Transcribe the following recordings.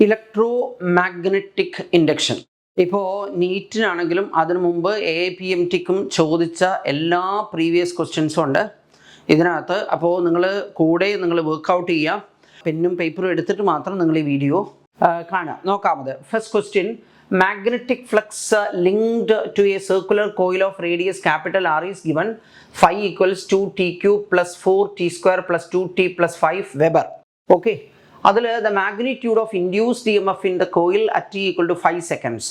Electro magnetic induction. ഇപ്പോൾ നീറ്റിനാണെങ്കിലും അതിനു മുമ്പ് APMTക്കും ചോദിച്ച എല്ലാ പ്രീവിയസ് ക്വസ്റ്റ്യൻസും ഉണ്ട് ഇതിനകത്ത്. അപ്പോൾ നിങ്ങൾ വർക്കൗട്ട് ചെയ്യുക, പെന്നും പേപ്പറും എടുത്തിട്ട് മാത്രം നിങ്ങൾ ഈ വീഡിയോ കാണുക. നോക്കാമത് first question, magnetic flux linked to a circular coil of radius capital R is given. Phi equals 2t cube plus 4t square plus 2t plus 5 Weber. Okay. അതിൽ the magnitude of induced EMF in the coil at t equal to 5 seconds.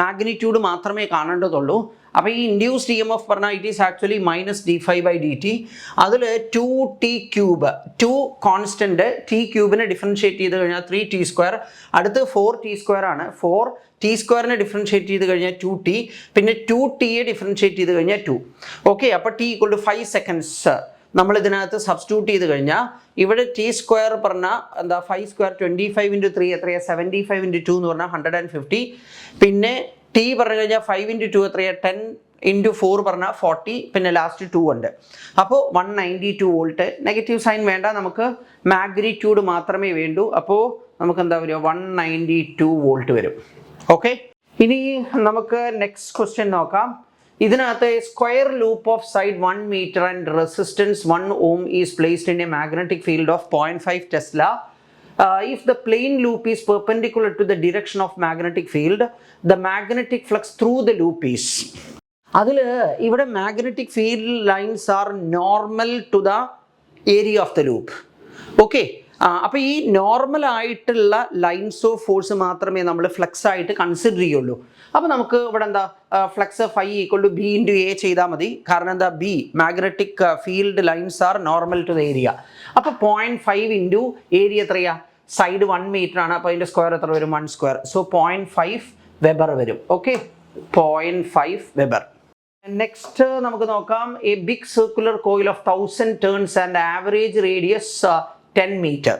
Magnitude മാത്രമേ കാണേണ്ടതുള്ളൂ. അപ്പോൾ ഈ induced EMF പറഞ്ഞാൽ it is actually -d∅dt. അതിൽ 2t cube, 2 constant, t ക്യൂബിനെ differentiate ചെയ്ത് കഴിഞ്ഞാൽ 3t സ്ക്വയർ, അടുത്ത് 4t സ്ക്വയർ ആണ്. 4t സ്ക്വയറിനെ ഡിഫറൻഷ്യേറ്റ് ചെയ്ത് കഴിഞ്ഞാൽ 2t, പിന്നെ 2tയെ ഡിഫറൻഷ്യേറ്റ് ചെയ്ത് കഴിഞ്ഞാൽ 2. ഓക്കെ, അപ്പോൾ t ഈക്വൽ ടു 5 സെക്കൻഡ്സ് നമ്മൾ ഇതിനകത്ത് സബ്സ്റ്റിറ്റ്യൂട്ട് ചെയ്ത് കഴിഞ്ഞാൽ ഇവിടെ ടി സ്ക്വയർ പറഞ്ഞാൽ എന്താ, 5 സ്ക്വയർ 25 × 3 എത്രയാണ്, 75 × 2 എന്ന് പറഞ്ഞാൽ 150. പിന്നെ ടി പറഞ്ഞു കഴിഞ്ഞാൽ 5 × 2 എത്രയാണ്, 10 × 4 പറഞ്ഞാൽ 40, പിന്നെ ലാസ്റ്റ് 2 ഉണ്ട്. അപ്പോൾ 192 വോൾട്ട്. നെഗറ്റീവ് സൈൻ വേണ്ട, നമുക്ക് മാഗ്നിറ്റ്യൂഡ് മാത്രമേ വേണ്ടൂ. അപ്പോൾ നമുക്ക് എന്താ വരിക, 192 വോൾട്ട് വരും. ഓക്കെ, ഇനി നമുക്ക് നെക്സ്റ്റ് ക്വസ്റ്റ്യൻ നോക്കാം. ഇതിനകത്ത് square loop of side 1 meter and resistance 1 ohm is placed in a magnetic field of 0.5 Tesla. If the plane loop is perpendicular to the direction of magnetic field, the magnetic flux through the loop is. അതിൽ ഇവിടെ magnetic field lines are normal to the area of the loop. Okay. അപ്പോൾ ഈ normal ആയിട്ടുള്ള lines of force മാത്രമേ നമ്മൾ flux ആയിട്ട് consider ചെയ്യുള്ളൂ. അപ്പോൾ നമുക്ക് ഇവിടെ എന്താ, flux phi equal to B into A ചെയ്താൽ മതി. കാരണം എന്താ, B magnetic field lines are normal to the area. അപ്പോൾ 0.5 ഇൻറ്റു ഏരിയ എത്രയാ, സൈഡ് 1 meter ആണ്. അപ്പോൾ അതിൻ്റെ സ്ക്വയർ എത്ര വരും, 1 square. സോ 0.5 വെബർ വരും. Okay, 0.5 weber. നെക്സ്റ്റ് നമുക്ക് നോക്കാം, a big circular coil of 1000 turns and average radius 10 meter.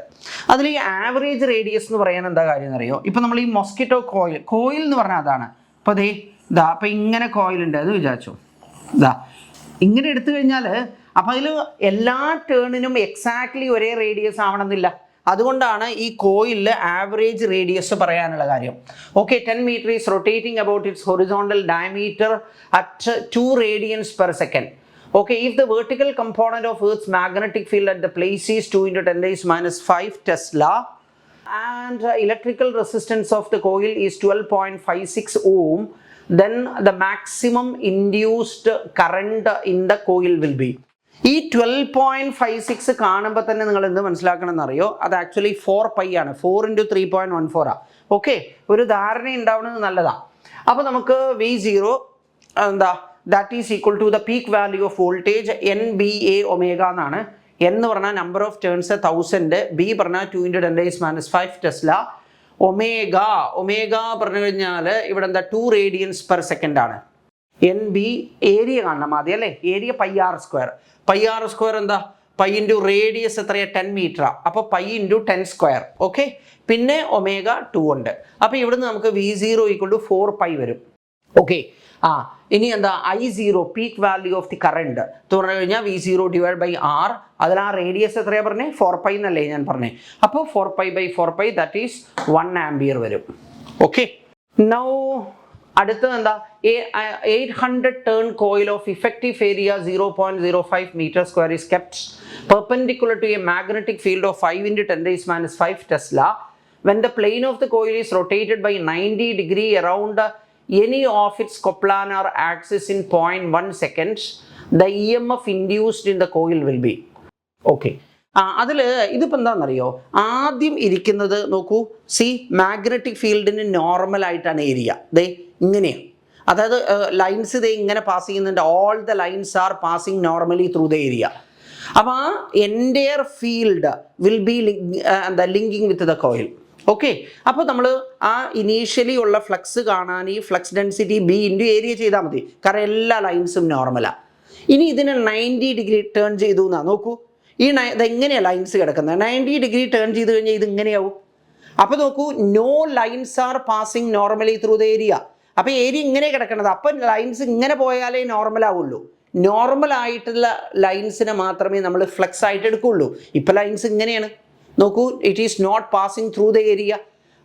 അതിൽ ഈ ആവറേജ് റേഡിയസ് എന്ന് പറയാൻ എന്താ കാര്യം എന്നറിയോ? ഇപ്പം നമ്മൾ ഈ മൊസ്കിറ്റോ കോയിൽ എന്ന് പറഞ്ഞാൽ അതാണ്. അപ്പോൾ അപ്പം ഇങ്ങനെ കോയിൽ ഉണ്ട് എന്ന് വിചാരിച്ചു, ഇങ്ങനെ എടുത്തു കഴിഞ്ഞാൽ അപ്പം അതിൽ എല്ലാ ടേണിനും എക്സാക്ട്ലി ഒരേ റേഡിയസ് ആവണമെന്നില്ല. അതുകൊണ്ടാണ് ഈ കോയിലിൽ ആവറേജ് റേഡിയസ് പറയാനുള്ള കാര്യം. Okay, 10 meter is rotating about it's horizontal diameter at 2 radians per second. Okay, if the vertical component of Earth's magnetic field at the place is 2 × 10⁻⁵ Tesla and electrical resistance of the coil is 12.56 ohm, then the maximum induced current in the coil will be. ഈ 12.56 കാണുമ്പോൾ തന്നെ നിങ്ങൾ എന്ത് മനസ്സിലാക്കണം എന്നറിയോ, അത് actually 4π ആണ്. 4 × 3.14 ആണ്. ഓക്കെ, ഒരു ധാരണ ഉണ്ടാവുന്നത് നല്ലതാണ്. അപ്പോൾ നമുക്ക് V0 എന്താ, that is equal to the peak value of voltage NBA omega എന്നാണ്. എന്ന് പറഞ്ഞാൽ നമ്പർ ഓഫ് ടേൺസ് 1000, ബി പറഞ്ഞാൽ 2 × 10⁻⁵ ടെസ്ല, ഒമേഗ പറഞ്ഞു കഴിഞ്ഞാൽ ഇവിടെ എന്താ 2 radians per second ആണ്. NB ഏരിയ കാണണം ആദ്യം അല്ലേ, ഏരിയ πr². πr² എന്താ, പൈ ഇൻറ്റു റേഡിയസ് എത്രയാണ്, 10 meter. അപ്പോൾ പൈ ഇൻറ്റു 10 square. ഓക്കെ, പിന്നെ ഒമേഗ 2 ഉണ്ട്. അപ്പോൾ ഇവിടുന്ന് നമുക്ക് V0 = 4π വരും. ഓക്കെ, ഇനി എന്താ, I0 peak value of the current എന്ന് പറഞ്ഞു കഴിഞ്ഞാൽ V0 / R. അതിൽ ആ റേഡിയസ് എത്രയാണ് പറഞ്ഞേ, 4π എന്നല്ലേ ഞാൻ പറഞ്ഞേ. അപ്പോൾ 4π/4π ദാറ്റ് ഈസ് 1 ampere വരും. ഓക്കെ, നൗ അടുത്തത് എന്താ, 800 turn coil of effective area 0.05 m² is kept perpendicular to a magnetic field of 5 × 10⁻⁵ Tesla. When the plane of the coil is rotated by 90 degrees around any of its coplanar axis in 0.1 seconds, the EMF induced in the coil will be. Okay, അതിൽ ഇതിപ്പോൾ എന്താണെന്നറിയോ, ആദ്യം ഇരിക്കുന്നത് നോക്കൂ, C magnetic ഫീൽഡിന് നോർമലായിട്ടാണ് area ഇങ്ങനെയാണ്. അതായത് lines ഇങ്ങനെ പാസ് ചെയ്യുന്നുണ്ട്. All the lines are passing normally through the area. അപ്പോൾ ആ entire field will be linking with the coil. Okay, അപ്പോൾ നമ്മൾ ആ ഇനീഷ്യലി ഉള്ള ഫ്ലക്സ് കാണാൻ ഈ flux density B into area ചെയ്താൽ മതി. കാരണം എല്ലാ ലൈൻസും നോർമലാണ്. ഇനി ഇതിനെ 90 ഡിഗ്രി ടേൺ ചെയ്തു എന്നാ നോക്കൂ, ഇതെങ്ങനെയാണ് ലൈൻസ് കിടക്കുന്നത്. 90 ഡിഗ്രി ടേൺ ചെയ്ത് കഴിഞ്ഞാൽ ഇതിങ്ങനെയാവും. അപ്പോൾ നോക്കൂ, no lines are passing normally through the area. അപ്പോൾ ഏരിയ ഇങ്ങനെ കിടക്കണത്. അപ്പം ലൈൻസ് ഇങ്ങനെ പോയാലേ നോർമൽ ആവുള്ളൂ. നോർമൽ ആയിട്ടുള്ള ലൈൻസിനെ മാത്രമേ നമ്മൾ ഫ്ലക്സ് ആയിട്ട് എടുക്കുകയുള്ളൂ. ഇപ്പം ലൈൻസ് ഇങ്ങനെയാണ് നോക്കൂ, it is not passing through the area.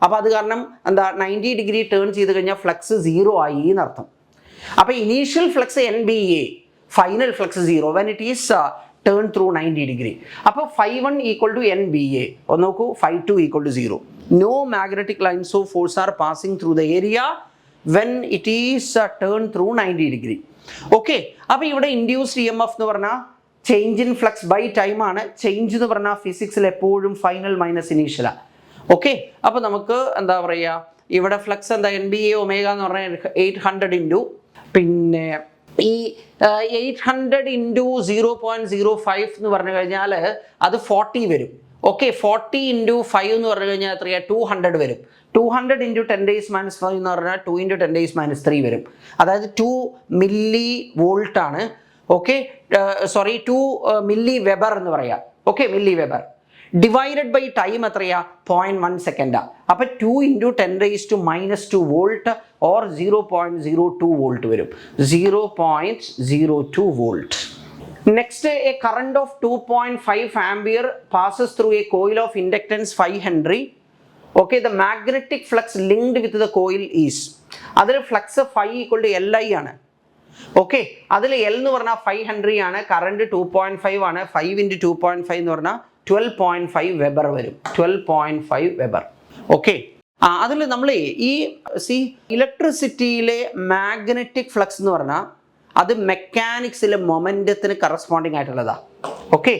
അപ്പോൾ അത് കാരണം എന്താ 90 ഡിഗ്രി ടേൺ ചെയ്ത് കഴിഞ്ഞാൽ ഫ്ലക്സ് 0 ആയി എന്നർത്ഥം. അപ്പോൾ initial flux NBA, final flux 0 when it is turn through 90 degree. അപ്പോൾ φ1 ഈക്വൽ ടു NBA. ഒന്ന് നോക്കൂ, φ2 equal to 0. No magnetic lines of force are passing through the area when it is turn through 90 degree. Okay, അപ്പോൾ ഇവിടെ induced EMF എന്ന് പറഞ്ഞാൽ change in flux by time ആണ്. Change എന്ന് പറഞ്ഞാൽ ഫിസിക്സിൽ എപ്പോഴും ഫൈനൽ മൈനസ് ഇനീഷ്യലാണ്. ഓക്കെ, അപ്പോൾ നമുക്ക് എന്താ പറയുക, ഇവിടെ ഫ്ലക്സ് എന്താ NBA ഒമേഗ എന്ന് പറഞ്ഞാൽ 800 ഇൻറ്റു പിന്നെ ഈ 800 ഇൻറ്റു 0.05 എന്ന് പറഞ്ഞു കഴിഞ്ഞാൽ അത് 40 വരും. ഓക്കെ, 40 ഇൻറ്റു 5 എന്ന് പറഞ്ഞു കഴിഞ്ഞാൽ എത്രയാണ്, 200 വരും. 200 ഇൻറ്റു 10⁻⁵ എന്ന് പറഞ്ഞാൽ 2 ഇൻറ്റു 10⁻³ വരും. അതായത് 2 മില്ലി വോൾട്ട് ആണ്. ഓക്കെ, സോറി 2 മില്ലി വെബർ എന്ന് പറയാം. Okay, milli weber divided by time എത്രയാ, 0.1 സെക്കൻഡാ. അപ്പോൾ 2 ഇൻറ്റു 10⁻⁻² വോൾട്ട് ഓർ 0.02 വോൾട്ട് വരും. 0.02 volt. Next, a current of 2.5 ampere passes through a coil of inductance 5 Henry. Okay, the magnetic flux linked with the coil is, അതിൽ flux φ equal to Li ആണ്. Okay, അതിൽ L എന്ന് പറഞ്ഞാൽ 5 Henry ആണ്, current 2.5 ആണ്. 5 into 2.5 എന്ന് പറഞ്ഞാൽ 12.5 weber വരും. 12.5 വെബർ. ഓക്കെ, അതിൽ നമ്മൾ ഈ ഇലക്ട്രിസിറ്റിയിലെ മാഗ്നറ്റിക് ഫ്ലക്സ് എന്ന് പറഞ്ഞാൽ അത് മെക്കാനിക്സിലെ മൊമെൻറ്റത്തിന് കറസ്പോണ്ടിങ് ആയിട്ടുള്ളതാണ്. ഓക്കെ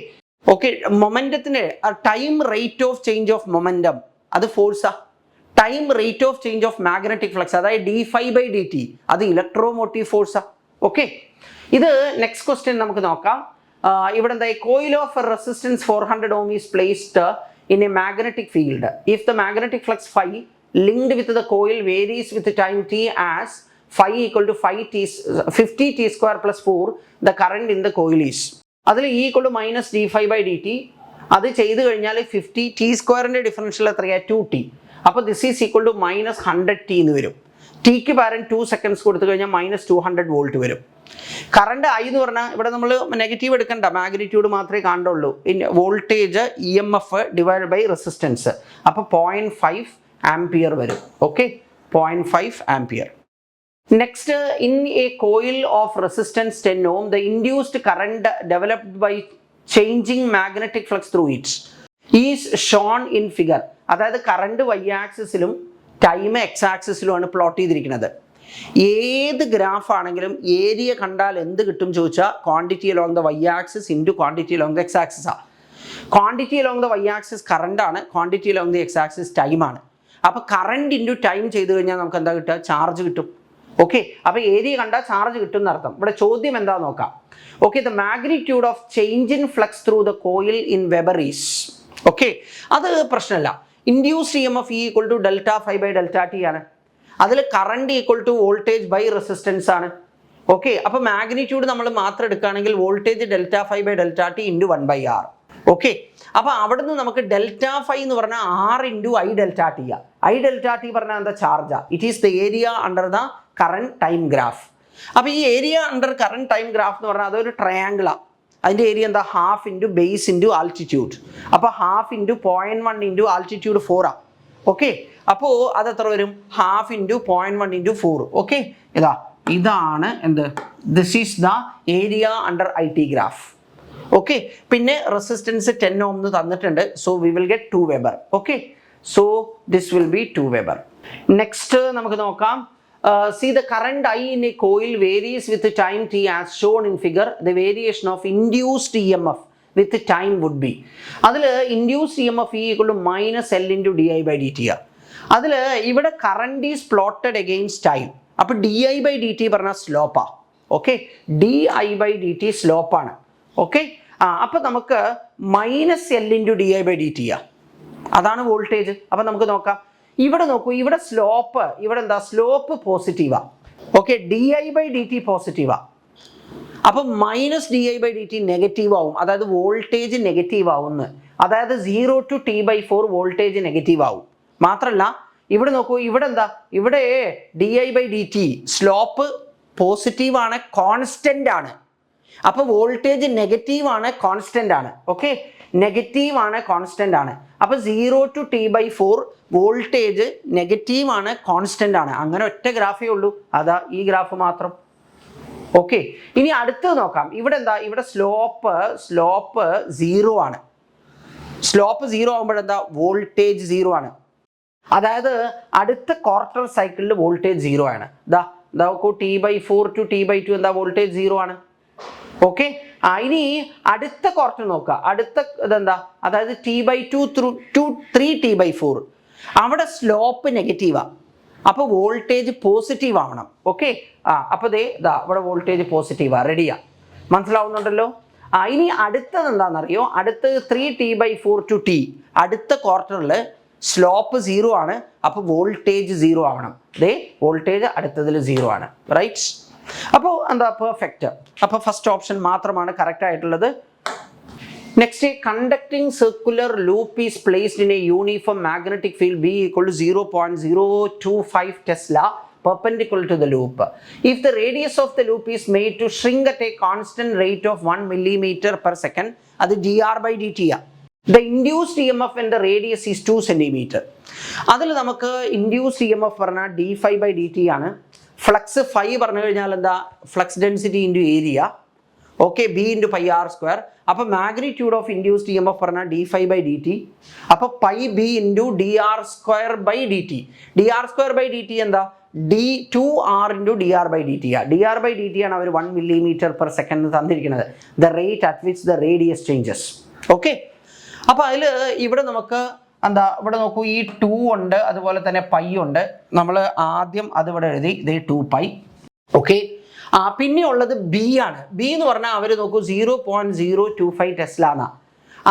ഓക്കെ, മൊമെൻറ്റത്തിന് time rate of change of momentum അത് ഫോഴ്സാ. Time rate of change of magnetic flux അതായത് dφ/dt അത് ഇലക്ട്രോമോട്ടീവ് ഫോഴ്സാ. ഓക്കെ, ഇത് നെക്സ്റ്റ് ക്വസ്റ്റ്യൻ നമുക്ക് നോക്കാം. ഇവിടെ എന്താ, coil of resistance 400 ohm is placed in a magnetic field if the magnetic flux φ linked with the coil varies with time t as φ equal to 50 t square plus 4, the current in the coil is. അതിൽ E equal to minus dφ/dt. അത് ചെയ്ത് കഴിഞ്ഞാൽ 50 t സ്ക്വയറിൻ്റെ differential എത്രയാണ്, 2t. അപ്പോൾ this is equal to -100t എന്ന് വരും. Tick പകരം 2 സെക്കൻഡ്സ് കൊടുത്തു കഴിഞ്ഞാൽ -200 വോൾട്ട് വരും. കറണ്ട് I എന്ന് പറഞ്ഞാൽ ഇവിടെ നമ്മൾ നെഗറ്റീവ് എടുക്കണ്ട, മാഗ്നിറ്റ്യൂഡ് മാത്രമേ കാണുള്ളൂ. Voltage EMF divide by resistance. അപ്പോൾ 0.5 ആംപിയർ വരും. Okay, 0.5 ampere. Next, in a coil of resistance 10 ohm, the induced current developed by changing magnetic flux through it is shown in figure. അതായത് current y ആക്സിസിലും time x ആക്സിസിലുമാണ് plot ചെയ്തിരിക്കുന്നത്. ഏത് graph ആണെങ്കിലും area കണ്ടാൽ എന്ത് കിട്ടും ചോദിച്ചാൽ quantity along the y axis into quantity along the x ആക്സിസാണ്. Quantity along the y axis current ആണ്, quantity along the x axis time ആണ്. അപ്പോൾ കറണ്ട് ഇൻറ്റു ടൈം ചെയ്ത് കഴിഞ്ഞാൽ നമുക്ക് എന്താ കിട്ടുക, ചാർജ് കിട്ടും. ഓക്കെ, അപ്പോൾ ഏരിയ കണ്ടാൽ ചാർജ് കിട്ടും എന്നർത്ഥം. ഇവിടെ ചോദ്യം എന്താ നോക്കാം. Okay, the magnitude of change in flux through the coil in weber is. Okay, അത് പ്രശ്നമല്ല. Induced EMF equal to ΔΦ/ΔT ആണ്. അതിൽ current equal to voltage by resistance ആണ്. ഓക്കെ, അപ്പോൾ മാഗ്നിറ്റ്യൂഡ് നമ്മൾ മാത്രം എടുക്കുകയാണെങ്കിൽ voltage ΔΦ/ΔT into 1/R. Okay, അപ്പോൾ അവിടെ നിന്ന് നമുക്ക് ΔΦ എന്ന് പറഞ്ഞാൽ R ഇൻറ്റു I∆T. I∆T പറഞ്ഞാൽ എന്താ, ചാർജാ. It is the area under the current time graph. അപ്പോൾ ഈ area under current time graph എന്ന് പറഞ്ഞാൽ അതൊരു ട്രയാങ്കിളാണ്. അതിൻ്റെ ഏരിയ എന്താ, half into base into altitude. അപ്പോൾ ഹാഫ് ഇൻറ്റു 0.1 ഇൻറ്റു ആൾട്ടിറ്റ്യൂഡ് 4 ആണ്. ഓക്കെ, അപ്പോൾ അതെത്ര വരും, ഹാഫ് ഇൻറ്റു 0.1 ഇൻറ്റു 4. ഓക്കെ, ഇതാണ് എന്ത്, this is the area under IT graph. Okay, പിന്നെ റെസിസ്റ്റൻസ് 10 ohm എന്ന് തന്നിട്ടുണ്ട്. So we will get 2 weber. Okay, so this will be 2 weber. Next നമുക്ക് നോക്കാം. See, the current I in a coil varies with the time t as shown in figure. The variation of induced EMF with the time would be. അതിൽ induced EMF equal to -L into di/dt. അതിൽ ഇവിടെ current is plotted against time. അപ്പോൾ di/dt പറഞ്ഞാൽ സ്ലോപ്പാ. Okay, di/dt സ്ലോപ്പാണ്. Okay, അപ്പോൾ നമുക്ക് -L into di/dt അതാണ് voltage. അപ്പോൾ നമുക്ക് നോക്കാം. ഇവിടെ നോക്കൂ, ഇവിടെ സ്ലോപ്പ്, ഇവിടെ എന്താ, സ്ലോപ്പ് പോസിറ്റീവാ. Okay, di/dt പോസിറ്റീവാ. അപ്പം -di/dt നെഗറ്റീവ് ആവും, അതായത് വോൾട്ടേജ് നെഗറ്റീവ് ആവുന്നു. അതായത് 0 to t/4 വോൾട്ടേജ് നെഗറ്റീവ് ആവും. മാത്രമല്ല ഇവിടെ നോക്കൂ, ഇവിടെ എന്താ, ഇവിടെ di/dt സ്ലോപ്പ് പോസിറ്റീവാണ്, കോൺസ്റ്റൻ്റ് ആണ്. അപ്പോൾ വോൾട്ടേജ് നെഗറ്റീവ് ആണ്, കോൺസ്റ്റന്റ് ആണ്. ഓക്കെ, നെഗറ്റീവ് ആണ്, കോൺസ്റ്റന്റ് ആണ്. അപ്പോൾ 0 to T/4 വോൾട്ടേജ് നെഗറ്റീവ് ആണ്, കോൺസ്റ്റന്റ് ആണ്. അങ്ങനെ ഒറ്റ ഗ്രാഫേ ഉള്ളൂ, അതാ ഈ ഗ്രാഫ് മാത്രം. ഓക്കെ, ഇനി അടുത്തത് നോക്കാം. ഇവിടെ എന്താ, ഇവിടെ സ്ലോപ്പ് 0 ആണ്. സ്ലോപ്പ് 0 ആകുമ്പോഴെന്താ, വോൾട്ടേജ് 0 ആണ്. അതായത് അടുത്ത ക്വാർട്ടർ സൈക്കിളിൽ വോൾട്ടേജ് 0 ആണ്. നോക്കൂ, T/4 to T/2 എന്താ, വോൾട്ടേജ് 0 ആണ്. ഓക്കെ, ഇനി അടുത്ത ക്വാർട്ടർ നോക്കുക. അടുത്ത ഇതെന്താ, അതായത് T/2 to 3 T/4 അവിടെ സ്ലോപ്പ് നെഗറ്റീവാണ്. അപ്പോൾ വോൾട്ടേജ് പോസിറ്റീവ് ആവണം. ഓക്കെ, അപ്പോൾ ഇവിടെ വോൾട്ടേജ് പോസിറ്റീവാണ്. റെഡിയാ, മനസ്സിലാവുന്നുണ്ടല്ലോ. ഇനി അടുത്തത് എന്താണെന്നറിയോ, അടുത്ത് 3 T/4 to T അടുത്ത ക്വാർട്ടറിൽ സ്ലോപ്പ് 0 ആണ്. അപ്പോൾ വോൾട്ടേജ് 0 ആവണം. വോൾട്ടേജ് അടുത്തതിൽ 0 ആണ്. റൈറ്റ്, അപ്പോൾ എന്താ, പെർഫെക്റ്റ്. അപ്പോൾ ഫസ്റ്റ് ഓപ്ഷൻ മാത്രമാണ് കറക്റ്റ് ആയിട്ടുള്ളത്. Next, conducting circular loop is placed in a uniform magnetic field B = 0.025 Tesla perpendicular to the loop. If the radius of the loop is made to shrink at a constant rate of 1 millimeter per second, അത് dr/dt ആണ്. The induced EMF in the radius is 2 centimeter. അതിൽ നമുക്ക് induced EMF പറഞ്ഞാൽ d∅/dt ആണ്. Flux phi പറഞ്ഞു കഴിഞ്ഞാൽ എന്താ, flux density into area. Okay, B × πr². അപ്പോൾ മാഗ്നിറ്റ്യൂഡ് ഓഫ് ഇൻഡ്യൂസ്ഡ് EMF പറഞ്ഞാൽ d∅/dt. അപ്പോൾ πb × dr²/dt. dr²/dt എന്താ, d2r × dr/dt. dr/dt ആണ് അവർ 1 mm/s തന്നിരിക്കുന്നത്. The rate at which the radius changes. Okay, അപ്പോൾ അതിൽ ഇവിടെ നമുക്ക് എന്താ, ഇവിടെ നോക്കൂ, ഈ 2 ഉണ്ട്, അതുപോലെ തന്നെ പൈ ഉണ്ട്. നമ്മൾ ആദ്യം അതിവിടെ എഴുതി, ഇത് 2π. ഓക്കെ, പിന്നെ ഉള്ളത് ബി ആണ്. ബി എന്ന് പറഞ്ഞാൽ അവർ നോക്കൂ 0.025 ടെസ്ല എന്നാ.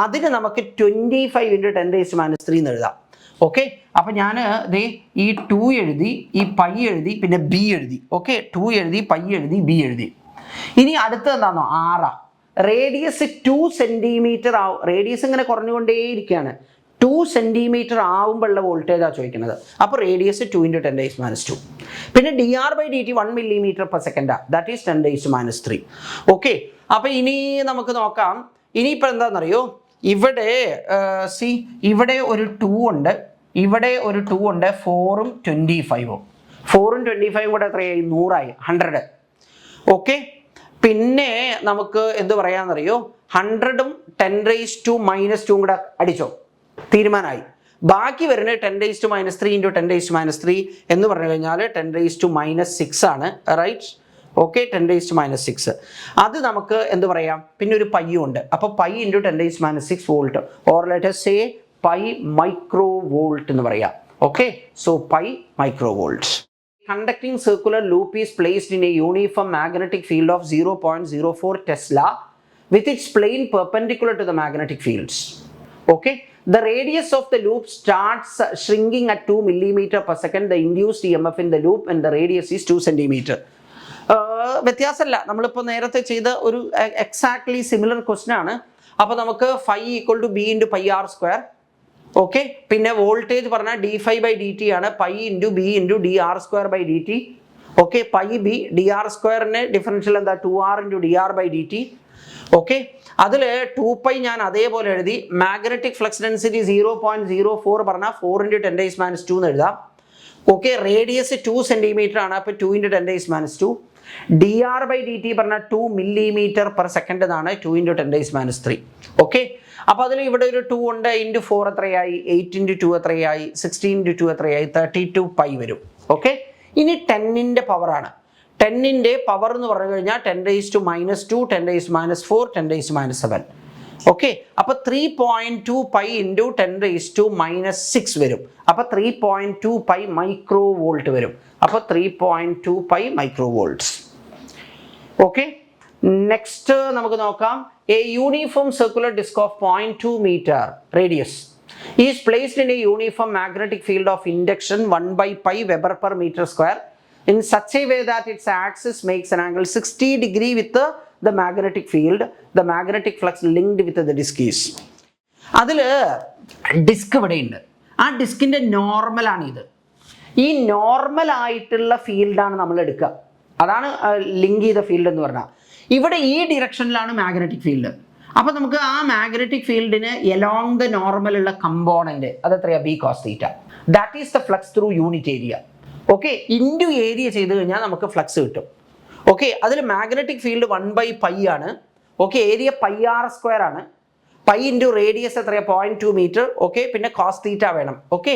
അതിന് നമുക്ക് 25 × 10⁻³ എന്ന് എഴുതാം. ഓക്കെ, അപ്പം ഞാൻ ഈ 2 എഴുതി, ഈ പൈ എഴുതി, പിന്നെ ബി എഴുതി. ഓക്കെ, 2 എഴുതി, പൈ എഴുതി, ബി എഴുതി. ഇനി അടുത്തത് എന്താണോ, 6. റേഡിയസ് 2 സെൻറ്റിമീറ്റർ ആവും. റേഡിയസ് ഇങ്ങനെ കുറഞ്ഞുകൊണ്ടേയിരിക്കുകയാണ്. 2 സെൻറ്റിമീറ്റർ ആവുമ്പോഴുള്ള വോൾട്ടേജാണ് ചോദിക്കുന്നത്. അപ്പോൾ റേഡിയസ് 2 × 10⁻². പിന്നെ dr/dt 1 mm/s, that is 10⁻³. Okay, അപ്പോൾ ഇനി നമുക്ക് നോക്കാം. ഇനിയിപ്പോൾ എന്താണെന്നറിയോ, ഇവിടെ ഇവിടെ ഒരു 2 ഉണ്ട്, ഇവിടെ ഒരു 2 ഉണ്ട്. 4ഉം 25ഉം 4ഉം 25ഉം കൂടെ എത്രയായി, 100ആയി, 100. ഓക്കെ, പിന്നെ നമുക്ക് എന്ത് പറയാമെന്നറിയോ, 100ഉം 10⁻² കൂടെ അടിച്ചോ, തീരുമാനമായി. ബാക്കി വരുന്നത് 10⁻³ × 10⁻³ എന്ന് പറഞ്ഞു കഴിഞ്ഞാൽ 10⁻⁻6 ആണ്. Right, okay, 10⁻⁻6. അത് നമുക്ക് എന്ത് പറയാം, പിന്നെ ഒരു പയ്യും ഉണ്ട്. അപ്പോൾ π × 10⁻6 volt, or let us say π micro volt എന്ന് പറയാം. Okay, so π micro volt. Conducting circular loop is placed in a uniform magnetic field of 0.04 Tesla with its plane perpendicular to the magnetic fields. Okay, the radius of the loop starts shrinking at 2 mm/s. The induced EMF in the loop and the radius is 2 cm. വ്യത്യാസമല്ല, നമ്മളിപ്പോൾ നേരത്തെ ചെയ്ത ഒരു exactly similar question ആണ്. അപ്പോൾ നമുക്ക് φ = B × πr². Okay, പിന്നെ voltage പറഞ്ഞാൽ d∅/dt ആണ്. π × B × dr²/dt. Okay, πb, dr²ന് differential എന്താ, 2r × dr/dt. ഓക്കെ, അതിൽ 2π ഞാൻ അതേപോലെ എഴുതി. മാഗ്നറ്റിക് ഫ്ലക്സ് ഡെൻസിറ്റി 0.04 പറഞ്ഞാൽ 4 × 10⁻² എന്ന് എഴുതാം. ഓക്കെ, റേഡിയസ് 2 സെൻറ്റിമീറ്റർ ആണ്, അപ്പോൾ 2 × 10⁻². dr/dt പറഞ്ഞാൽ 2 mm/s എന്നാണ്, 2 × 10⁻³. ഓക്കെ, അപ്പോൾ അതിൽ ഇവിടെ ഒരു 2 ഉണ്ട്. × 4 എത്രയായി, 8 × 2 എത്രയായി, 16 × 2 എത്രയായി, 32π വരും. ഓക്കെ, ഇനി 10ൻ്റെ പവറാണ്. 10ൻ്റെ പവർ എന്ന് പറഞ്ഞു കഴിഞ്ഞാൽ 10⁻², 10⁻⁴, 10⁻�7. ഓക്കെ, അപ്പോൾ 3.2π × 10⁻⁻6 വരും. അപ്പോൾ 3.2π മൈക്രോ വോൾട്ട് വരും. അപ്പോൾ 3.2π മൈക്രോ വോൾട്ട്സ്. ഓക്കെ, നെക്സ്റ്റ് നമുക്ക് നോക്കാം. A uniform circular disc of 0.2 meter radius is placed in a uniform magnetic field of induction 1/π Wb/m². in such a way that its axis makes an angle 60 degree with the magnetic field, the magnetic flux linked with the disk is. അതിൽ disk ഇവിടെ ഉണ്ട്. ആ ഡിസ്കിൻ്റെ നോർമലാണിത്. ഈ normal ആയിട്ടുള്ള ഫീൽഡാണ് നമ്മൾ എടുക്കുക. അതാണ് ലിങ്ക് ചെയ്ത ഫീൽഡ് എന്ന് പറഞ്ഞാൽ. ഇവിടെ ഈ ഡിറക്ഷനിലാണ് മാഗ്നറ്റിക് ഫീൽഡ്. അപ്പോൾ നമുക്ക് ആ മാഗ്നറ്റിക് ഫീൽഡിന് എലോങ് ദ നോർമൽ ഉള്ള കമ്പോണന്റ് അത് എത്രയാ? B cos theta. That is the flux through unit area. Okay, into area ചെയ്ത് കഴിഞ്ഞാൽ നമുക്ക് ഫ്ലക്സ് കിട്ടും. ഓക്കെ, അതിൽ മാഗ്നറ്റിക് ഫീൽഡ് 1/π ആണ്. ഓക്കെ, ഏരിയ πr² ആണ്. പൈ ഇൻറ്റു റേഡിയസ് എത്രയാ? 0.2 മീറ്റർ. ഓക്കെ, പിന്നെ കോസ് തീറ്റ വേണം. ഓക്കെ,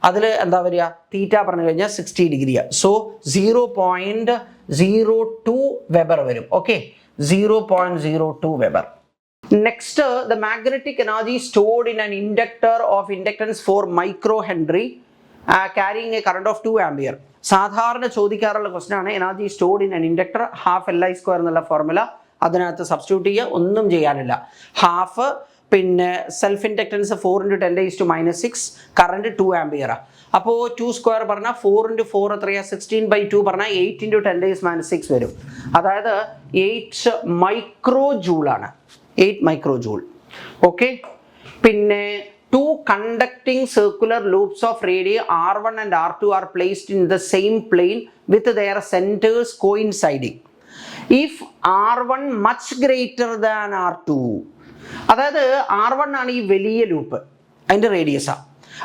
അതിൽ എന്താ വരിക? തീറ്റ പറഞ്ഞു കഴിഞ്ഞാൽ 60 ഡിഗ്രിയാണ്. സോ 0.02 വെബർ വരും. Okay, 0.02 weber. Next, the magnetic energy stored in an inductor of inductance 4 microhenry carrying a current of 2 ampere. സാധാരണ ചോദിക്കാറുള്ള ക്വസ്റ്റൻ ആണ് energy stored in an inductor ½ Li² എന്നുള്ള ഫോർമുല. അതിനകത്ത് സബ്സ്റ്റിറ്റ്യൂട്ട് ചെയ്യുക, ഒന്നും ചെയ്യാനില്ല. ഹാഫ്, പിന്നെ സെൽഫ് ഇൻഡക്റ്റൻസ് 4 × 10⁻⁻⁶, കറണ്ട് 2 ആംപിയറാണ്. അപ്പോൾ 2² പറഞ്ഞാൽ 4 × 4 എത്രയാ? 16/2 പറഞ്ഞാൽ 8 × 10⁻⁶ വരും. അതായത് 8 മൈക്രോ ജൂളാണ്. 8 micro joule. ഓക്കെ, പിന്നെ 2 conducting circular loops of radii R1 and R2 are placed in the same plane with their centers coinciding. If R1 much greater than R2, അതായത് R1 ആണ് ഈ വലിയ ലൂപ്പ്, അതിൻ്റെ റേഡിയസാണ്.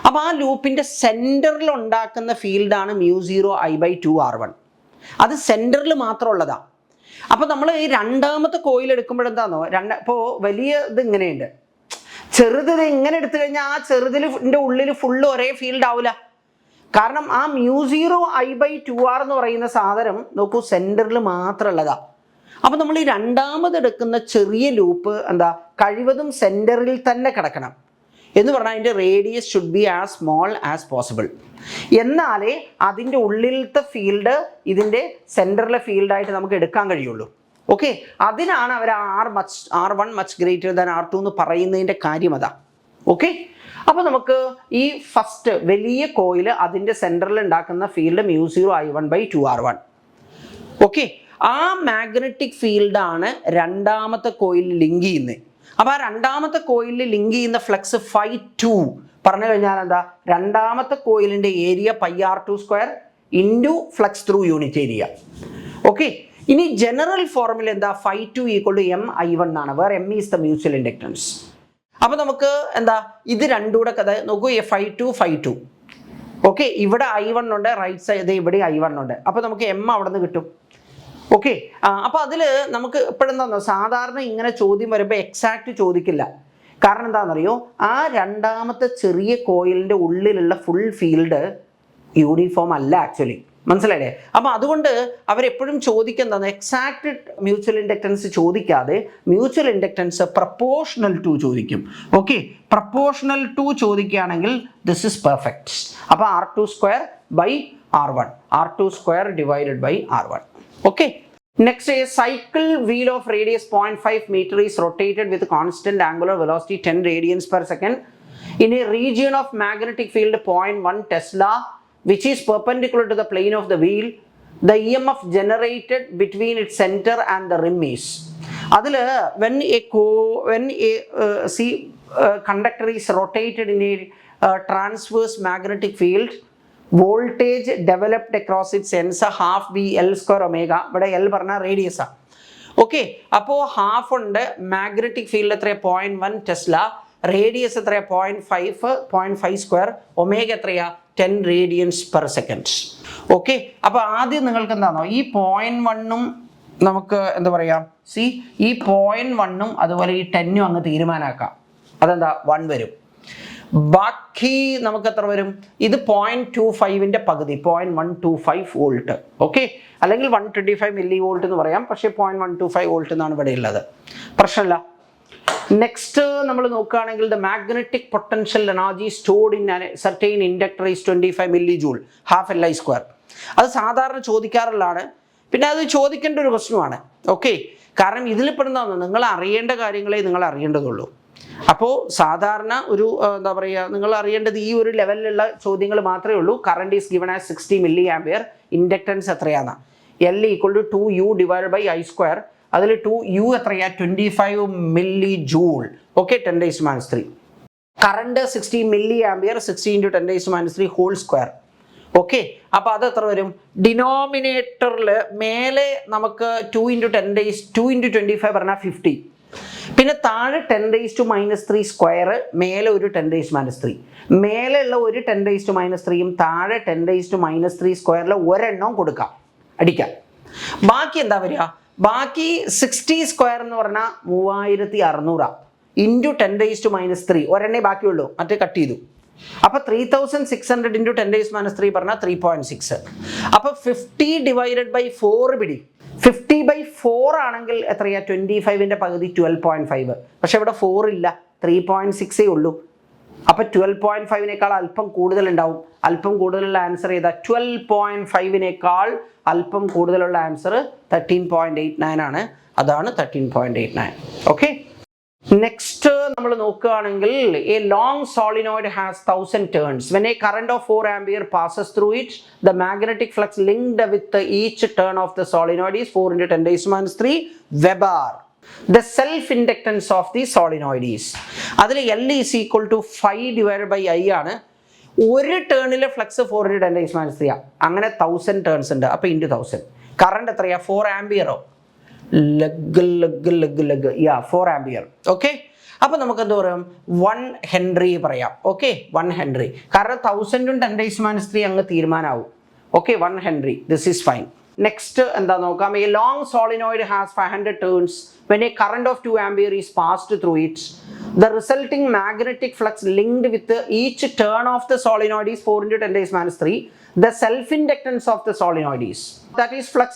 അപ്പോൾ ആ ലൂപ്പിൻ്റെ സെൻറ്ററിൽ ഉണ്ടാക്കുന്ന ഫീൽഡാണ് μ0I/2 R1. അത് സെൻറ്ററിൽ മാത്രമുള്ളതാണ്. അപ്പോൾ നമ്മൾ ഈ രണ്ടാമത്തെ കോയിൽ എടുക്കുമ്പോഴെന്താണോ, ഇപ്പോൾ വലിയ ഇത് ഇങ്ങനെയുണ്ട്, ചെറുത് ഇങ്ങനെ എടുത്തു കഴിഞ്ഞാൽ ആ ചെറുതിൻ്റെ ഉള്ളിൽ ഫുള്ള് ഒരേ ഫീൽഡ് ആവില്ല. കാരണം ആ μ0I/2 R എന്ന് പറയുന്ന സാധനം നോക്കൂ സെൻറ്ററിൽ മാത്രമുള്ളതാണ്. അപ്പോൾ നമ്മൾ ഈ രണ്ടാമതെടുക്കുന്ന ചെറിയ ലൂപ്പ് എന്താ, കഴിവതും സെൻറ്ററിൽ തന്നെ കിടക്കണം എന്ന് പറഞ്ഞാൽ അതിൻ്റെ radius should be as small as possible. എന്നാലേ അതിൻ്റെ ഉള്ളിലത്തെ ഫീൽഡ് ഇതിൻ്റെ സെൻറ്ററിലെ ഫീൽഡായിട്ട് നമുക്ക് എടുക്കാൻ കഴിയുള്ളൂ. ഓക്കെ, അതിനാണ് അവർ R1 much greater than R2 എന്ന് പറയുന്നതിൻ്റെ കാര്യം അതാ. ഓക്കെ, അപ്പോൾ നമുക്ക് ഈ ഫസ്റ്റ് വലിയ കോയിൽ അതിൻ്റെ സെൻറ്ററിൽ ഉണ്ടാക്കുന്ന ഫീൽഡ് μ0I1/2 R1. ഓക്കെ, ആ മാഗ്നറ്റിക് ഫീൽഡാണ് രണ്ടാമത്തെ കോയിലിൽ ലിങ്ക് ചെയ്യുന്നത്. അപ്പോൾ ആ രണ്ടാമത്തെ കോയിലിൽ ലിങ്ക് ചെയ്യുന്ന ഫ്ലക്സ് φ2 പറഞ്ഞു കഴിഞ്ഞാൽ എന്താ? രണ്ടാമത്തെ കോയിലിൻ്റെ area πr² into flux through unit area. Okay, ഇനി ജനറൽ ഫോർമുല എന്താ? φ2 = m/I1 ആണ്. Where m is the mutual inductance. അപ്പോൾ നമുക്ക് എന്താ ഇത് രണ്ടും കൂടെ കഥ നോക്കൂ, φ2. ഓക്കെ, ഇവിടെ I1 ഉണ്ട്, റൈറ്റ് സൈഡ് ഇവിടെ I1 ഉണ്ട്. അപ്പോൾ നമുക്ക് m അവിടെ നിന്ന് കിട്ടും. ഓക്കെ, അപ്പോൾ അതിൽ നമുക്ക് ഇപ്പോഴെന്താണെന്നോ, സാധാരണ ഇങ്ങനെ ചോദ്യം വരുമ്പോൾ എക്സാക്റ്റ് ചോദിക്കില്ല. കാരണം എന്താണെന്നറിയോ, ആ രണ്ടാമത്തെ ചെറിയ കോയിലിൻ്റെ ഉള്ളിലുള്ള ഫുൾ ഫീൽഡ് യൂണിഫോം അല്ല ആക്ച്വലി. മനസ്സിലായില്ലേ? അപ്പോൾ അതുകൊണ്ട് അവരെപ്പോഴും ചോദിക്കുന്നത് എക്സാക്റ്റ് മ്യൂച്വൽ ഇൻഡക്റ്റൻസ് ചോദിക്കാതെ മ്യൂച്വൽ ഇൻഡക്റ്റൻസ് പ്രപ്പോർഷണൽ ടു ചോദിക്കും. ഓക്കെ, പ്രപ്പോർഷണൽ ടു ചോദിക്കുകയാണെങ്കിൽ ദിസ് ഇസ് പെർഫെക്റ്റ്. അപ്പോൾ R2² / R1. Okay, next a cycle wheel of radius 0.5 meter is rotated with constant angular velocity 10 radians per second in a region of magnetic field 0.1 Tesla which is perpendicular to the plane of the wheel. The EMF generated between its center and the rim is. അതിൽ when a conductor is rotated in a transverse magnetic field, voltage developed across it's ends ½ VL² omega. ഇവിടെ L പറഞ്ഞാൽ റേഡിയസാണ്. Okay, അപ്പോൾ half ഉണ്ട്, magnetic field എത്രയാ? 0.1 Tesla, radius എത്രയാ? 0.5² omega എത്രയാ? 10 radians per second. Okay, അപ്പോൾ ആദ്യം നിങ്ങൾക്ക് എന്താണോ ഈ 0.1ഉം നമുക്ക് എന്താ പറയുക, ഈ 0.1ഉം അതുപോലെ ഈ 10ഉം അങ്ങ് തീരുമാനമാക്കാം. അതെന്താ? 1 വരും. ബാക്കി നമുക്ക് എത്ര വരും? ഇത് 0.25ൻ്റെ പകുതി, 0.125 വോൾട്ട്. ഓക്കെ, അല്ലെങ്കിൽ 125 മില്ലി വോൾട്ട് എന്ന് പറയാം. പക്ഷേ 0.125 വോൾട്ട് എന്നാണ് ഇവിടെ ഉള്ളത്. പ്രശ്നമില്ല. നെക്സ്റ്റ് നമ്മൾ നോക്കുകയാണെങ്കിൽ the magnetic potential energy stored in certain inductor is 25 milli joule ½ Li². അത് സാധാരണ ചോദിക്കാറുള്ളതാണ്. പിന്നെ അത് ചോദിക്കേണ്ട ഒരു ക്വസ്റ്റ്യനുമാണ്. ഓക്കെ, കാരണം ഇതിലിപ്പോൾ എന്താണെന്ന് നിങ്ങൾ അറിയേണ്ട കാര്യങ്ങളെ നിങ്ങൾ അറിയേണ്ടതുള്ളൂ. അപ്പോൾ സാധാരണ ഒരു എന്താ പറയുക, നിങ്ങൾ അറിയേണ്ടത് ഈ ഒരു ലെവലിലുള്ള ചോദ്യങ്ങൾ മാത്രമേ ഉള്ളൂ. Current is given as 60 milli ampere. Inductance എത്രയാണ്? L = 2U / I². അതിൽ 2U എത്രയാ? 25 milli joule. Okay, 10⁻³ current 60 milli ampere, 60 × 10⁻³ whole square. Okay, അപ്പോൾ അത് എത്ര വരും? ഡിനോമിനേറ്ററിൽ മേലെ നമുക്ക് 2 × 10 2 × 25 പറഞ്ഞാൽ 50. പിന്നെ താഴെ 10⁻³ സ്ക്വയർ, മേലെ ഒരു 10⁻³. മേലെയുള്ള ഒരു 10⁻³ താഴെ 10⁻³ സ്ക്വയറിൽ ഒരെണ്ണം കൊടുക്കാം, അടിക്കാം. ബാക്കി എന്താ വരിക? ബാക്കി 60 സ്ക്വയർ എന്ന് പറഞ്ഞാൽ 3600 ഇൻറ്റു 10⁻³ ഒരെണ്ണേ ബാക്കിയുള്ളൂ, മറ്റേ കട്ട് ചെയ്തു. അപ്പോൾ 3600 ഇൻറ്റു 10⁻³ പറഞ്ഞാൽ 3.6. അപ്പോൾ 50/4 പിടി. 50/4 ആണെങ്കിൽ എത്രയാ? 25ന്റെ പകുതി 12.5. പക്ഷെ ഇവിടെ 4 ഇല്ല, 3.6 ഉള്ളൂ. അപ്പോൾ 12.5നേക്കാൾ അല്പം കൂടുതൽ ഉണ്ടാവും. അല്പം കൂടുതലുള്ള ആൻസർ ഏതാ? 12.5നേക്കാൾ അല്പം കൂടുതലുള്ള ആൻസർ 13.89 ആണ്. അതാണ് 13.89. ഓക്കെ, നെക്സ്റ്റ് നമ്മൾ നോക്കുകയാണെങ്കിൽ A long solenoid has 1000 turns. When a current of 4 ampere passes through it, the magnetic flux linked with each turn of the solenoid is 4 × 10⁻³ Weber. The self-inductance of the solenoid is, അതിൽ L is equal to 5/I ആണ്. ഒരു ടേണിലെ flux 4 × 10⁻³ അങ്ങനെ 1000 turns ഉണ്ട്. അപ്പോൾ into 1000. Current എത്രയാ? 4 ആംപിയറോ? Lag 4 ampere. Okay, അപ്പോൾ നമുക്ക് എന്താ പറയാം? 1 ഹെൻറി പറയാം. Okay, 1 henry. കാരണം 1000 × 10⁻³ അങ്ങ് തീരുമാനമാവും. Okay, 1 henry. This is fine. Next എന്താ നോക്കാം? A long solenoid has 500 turns. When a current of 2 ampere is passed through it, the resulting magnetic flux linked with each turn of the solenoid is 4 × 10⁻³. The self-inductance of the solenoid is, that is flux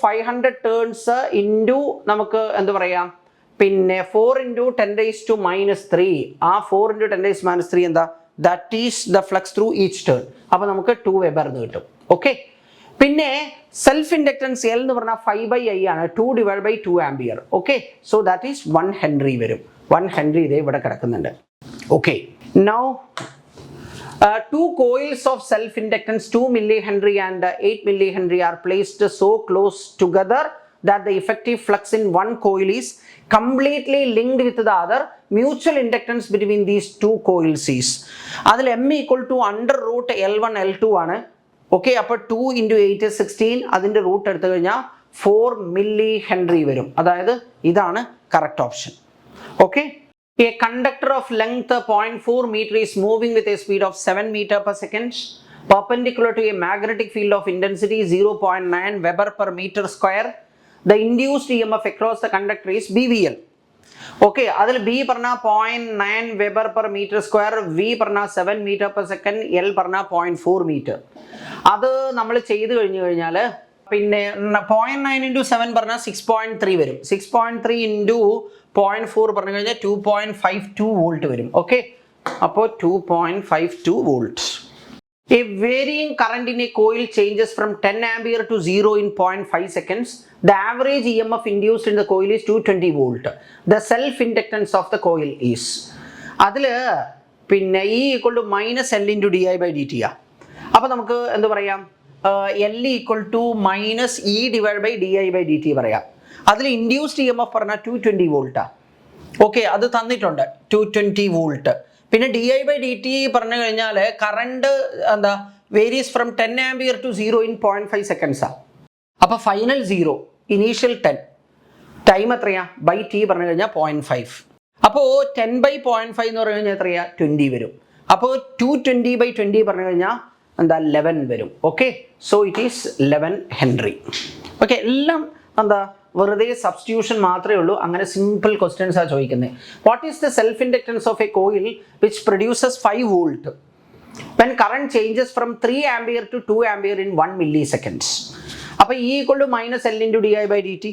500 turns into നമുക്ക് എന്താ പറയാം? പിന്നെ 4 × 10⁻³ ആ 4 × 10⁻³ എന്താ? That is the flux through each turn. അപ്പോൾ നമുക്ക് 2 weber എന്ന് കിട്ടും. ഓക്കെ, പിന്നെ സെൽഫ് ഇൻഡക്റ്റൻസ് L എന്ന് പറഞ്ഞാൽ 5/I ആണ്, 2/2 ampere. Okay, so that is 1 Henry വരും. 1 ഹെൻറി ഇതേ ഇവിടെ കിടക്കുന്നുണ്ട്. Okay, now 2 coils of self-inductance 2 millihenry and 8 millihenry are placed so close together that the effective flux in one coil is completely linked with the other. Mutual inductance between these two coils is, അതിൽ M = √L1 L2 ആണ്. Okay, അപ്പോൾ 2 × 8 = 16. അതിൻ്റെ root എടുത്തു കഴിഞ്ഞാൽ 4 millihenry വരും. അതായത് ഇതാണ് correct option. Okay, a conductor of length 0.4 meter is moving with a speed of 7 meter per second perpendicular to a magnetic field of intensity 0.9 Weber per meter square. The induced EMF across the conductor is BVL. Okay, അതിൽ B പറഞ്ഞാൽ 0.9 Weber per meter square, V പറഞ്ഞാൽ 7 meter per second, L പറഞ്ഞാൽ 0.4 meter. അത് നമ്മൾ ചെയ്ത് കഴിഞ്ഞാൽ പിന്നെ 0.9 × 7 പറഞ്ഞാൽ 6.3 വരും. 6.3 × 0.4 പറഞ്ഞു കഴിഞ്ഞാൽ 2.52 വോൾട്ട് വരും. ഓക്കെ, അപ്പോൾ 2.52 volt. A varying current in a coil changes from 10 ampere to 0 in 0.5 seconds. The average EMF induced in the coil is 220 volt. The self-inductance of the coil is, അതിൽ പിന്നെ E = -L × di/dt. അപ്പോൾ നമുക്ക് എന്ത് പറയാം? L = -E/di/dt പറയാം. അതിൽ induced EMF പറഞ്ഞാൽ 220 വോൾട്ടാണ്. Okay, അത് തന്നിട്ടുണ്ട് 220 വോൾട്ട്. പിന്നെ di/dt പറഞ്ഞു കഴിഞ്ഞാൽ കറണ്ട് എന്താ? Varies from 10 ampere to 0 in 0.5 സെക്കൻഡ്സാണ്. അപ്പോൾ ഫൈനൽ 0, ഇനീഷ്യൽ 10, ടൈം എത്രയാ? ബൈ ടി പറഞ്ഞു കഴിഞ്ഞാൽ 0.5. അപ്പോൾ 10/0.5 എന്ന് പറഞ്ഞു കഴിഞ്ഞാൽ എത്രയാ? 20 വരും. അപ്പോൾ 220/20 പറഞ്ഞു കഴിഞ്ഞാൽ എന്താ? 11 വരും. Okay, so it is 11 Henry. Okay, എല്ലാം എന്താ? വെറുതെ സബ്സ്റ്റിറ്റ്യൂഷൻ മാത്രമേ ഉള്ളൂ. അങ്ങനെ സിമ്പിൾ ക്വസ്റ്റ്യൻസ് ആണ് ചോദിക്കുന്നത്. What is the self inductance of A coil which produces 5 volt when current changes from 3 ampere to 2 ampere in 1 milliseconds? അപ്പോൾ E = -L × di/dt.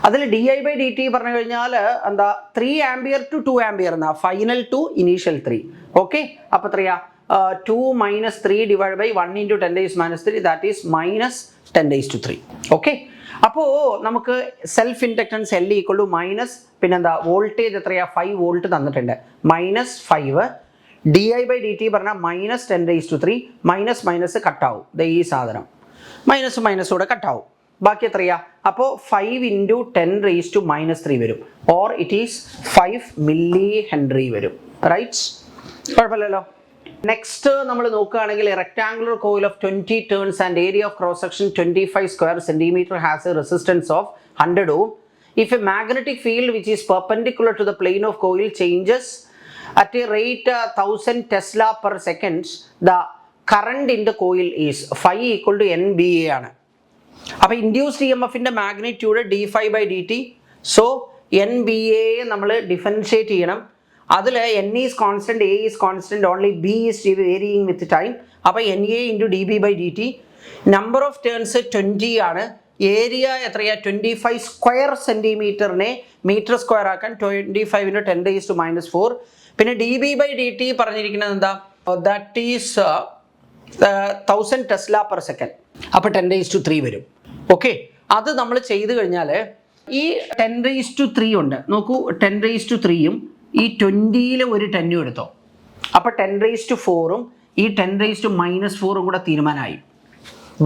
അതിൽ di/dt പറഞ്ഞു കഴിഞ്ഞാൽ എന്താ? 3 ആംപിയർ ടു 2 ആംപിയർ എന്നാ, ഫൈനൽ ടു ഇനീഷ്യൽ 3. ഓക്കെ, അപ്പോൾ എത്രയാ? 2 - 3 / 1 × 10⁻³ that is -10⁻³ okay, അപ്പോൾ നമുക്ക് സെൽഫ് ഇൻഡക്റ്റൻസ് L = പിന്നെന്താ? വോൾട്ടേജ് എത്രയാ? 5 വോൾട്ട് തന്നിട്ടുണ്ട്. -5 di/dt പറഞ്ഞാൽ -10⁻³ മൈനസ് കട്ടാവും. ഈ സാധനം മൈനസ് കൂടെ കട്ടാവും. ബാക്കി എത്രയാ? അപ്പോൾ 5 × 10⁻³ വരും. ഓർ ഇറ്റ് ഈസ് 5 millihenry വരും. റൈറ്റ്? കുഴപ്പമില്ലല്ലോ. നെക്സ്റ്റ് നമ്മൾ നോക്കുകയാണെങ്കിൽ rectangular coil of 20 turns and area of cross section 25 square centimetre has A resistance of 100 ohm. If a magnetic field which is perpendicular to the plane of coil changes at a rate 1000 Tesla per second, the current in the coil is phi equal to NBA ആണ്. അപ്പോൾ induced E M എഫിൻ്റെ magnitude d∅/dt. So NBA നമ്മൾ differentiate ചെയ്യണം. അതിൽ N is constant, A is constant, only B is varying with time. അപ്പോൾ NA × dB/dt. Number of turns 20 ആണ്. Area എത്രയാണ്? 25 square സെൻറ്റിമീറ്ററിനെ metre square ആക്കാൻ 25 × 10⁻⁻⁴. പിന്നെ dB/dt പറഞ്ഞിരിക്കുന്നത് എന്താ? That is 1000 Tesla per second. അപ്പോൾ 10⁻³ വരും. ഓക്കെ, അത് നമ്മൾ ചെയ്ത് കഴിഞ്ഞാൽ ഈ 10⁻³ ഉണ്ട്. നോക്കൂ, 10⁻³ ഈ 20-ൽ ഒരു 10 എടുത്തോ. അപ്പോൾ 10⁻⁴ഉം ഈ 10⁻⁻⁴ഉം കൂടെ തീരുമാനമായി.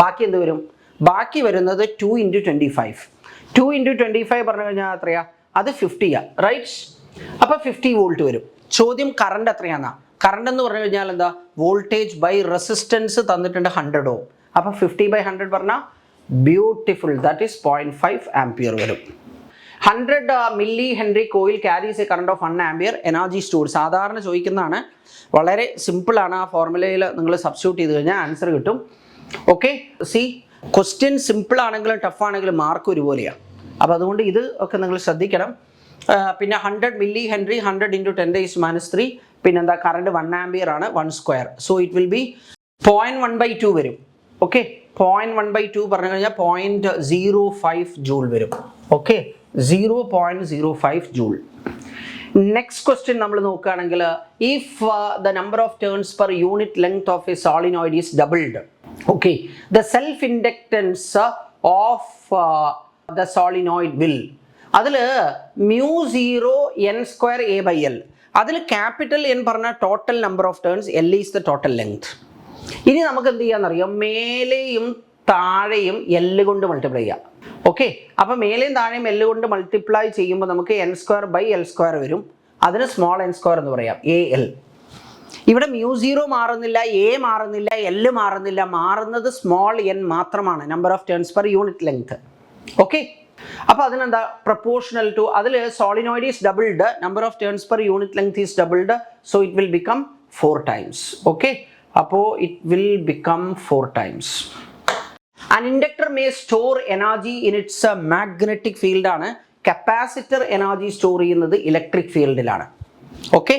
ബാക്കി എന്ത് വരും? ബാക്കി വരുന്നത് 2 × 25. 2 × 25 പറഞ്ഞു കഴിഞ്ഞാൽ എത്രയാ? അത് 50 റൈറ്റ്. അപ്പോൾ 50 വോൾട്ട് വരും. ചോദ്യം കറണ്ട് എത്രയാണെന്നാ? കറണ്ട് എന്ന് പറഞ്ഞു കഴിഞ്ഞാൽ എന്താ? വോൾട്ടേജ് ബൈ റെസിസ്റ്റൻസ് തന്നിട്ടുണ്ട് 100 ohm. അപ്പോൾ 50/100 പറഞ്ഞാൽ ബ്യൂട്ടിഫുൾ, ദാറ്റ് ഈസ് 0.5 ആംപിയർ വരും. 100 milli Henry coil carries A current of 1 ampere. Energy store സാധാരണ ചോദിക്കുന്നതാണ്, വളരെ സിമ്പിളാണ്. ആ ഫോർമുലയിൽ നിങ്ങൾ സബ്സ്റ്റിറ്റ്യൂട്ട് ചെയ്ത് കഴിഞ്ഞാൽ ആൻസർ കിട്ടും. ഓക്കെ, സി ക്വസ്റ്റ്യൻ സിമ്പിൾ ആണെങ്കിലും ടഫ് ആണെങ്കിലും മാർക്ക് ഒരുപോലെയാണ്. അപ്പോൾ അതുകൊണ്ട് ഇത് ഒക്കെ നിങ്ങൾ ശ്രദ്ധിക്കണം. പിന്നെ 100 മില്ലി ഹെൻറി 100 × 10⁻³ പിന്നെന്താ? കറണ്ട് 1 ആംപിയർ ആണ്, 1 square. So it will be 0.1/2 വരും. ഓക്കെ, 0.1/2 പറഞ്ഞു കഴിഞ്ഞാൽ 0.05 ജൂൾ വരും. Okay, 0.05 joule. നെക്സ്റ്റ് ക്വസ്റ്റ്യൻ നമ്മൾ നോക്കുകയാണെങ്കിൽ if the number of turns per unit length of A solenoid is doubled. Okay, the self inductance of the solenoid will അതിൽ μ0 n² A/L. അതിൽ capital N പറഞ്ഞ total number of turns, L is the total length. ഇനി നമുക്ക് എന്ത് ചെയ്യാന്നറിയാം? മേലെയും താഴെയും L കൊണ്ട് multiply ചെയ്യാം. Okay, അപ്പോൾ മേലെയും താഴെയും L കൊണ്ട് മൾട്ടിപ്ലൈ ചെയ്യുമ്പോൾ നമുക്ക് n²/L² വരും. അതിന് സ്മോൾ n² എന്ന് പറയാം, AL. ഇവിടെ μ0 മാറുന്നില്ല, A മാറുന്നില്ല, L മാറുന്നില്ല. മാറുന്നത് സ്മോൾ n മാത്രമാണ്, number of turns per unit length. Okay, അപ്പോൾ അതിനെന്താ? പ്രപ്പോർഷണൽ ടു, അതിൽ solenoid is doubled, number of turns per unit length is doubled. So it will become 4 times. Okay, അപ്പോൾ it will become 4 times. An inductor may store energy in its magnetic field ആണ്. Capacitor energy store ചെയ്യുന്നത് electric ഫീൽഡിലാണ്. Okay.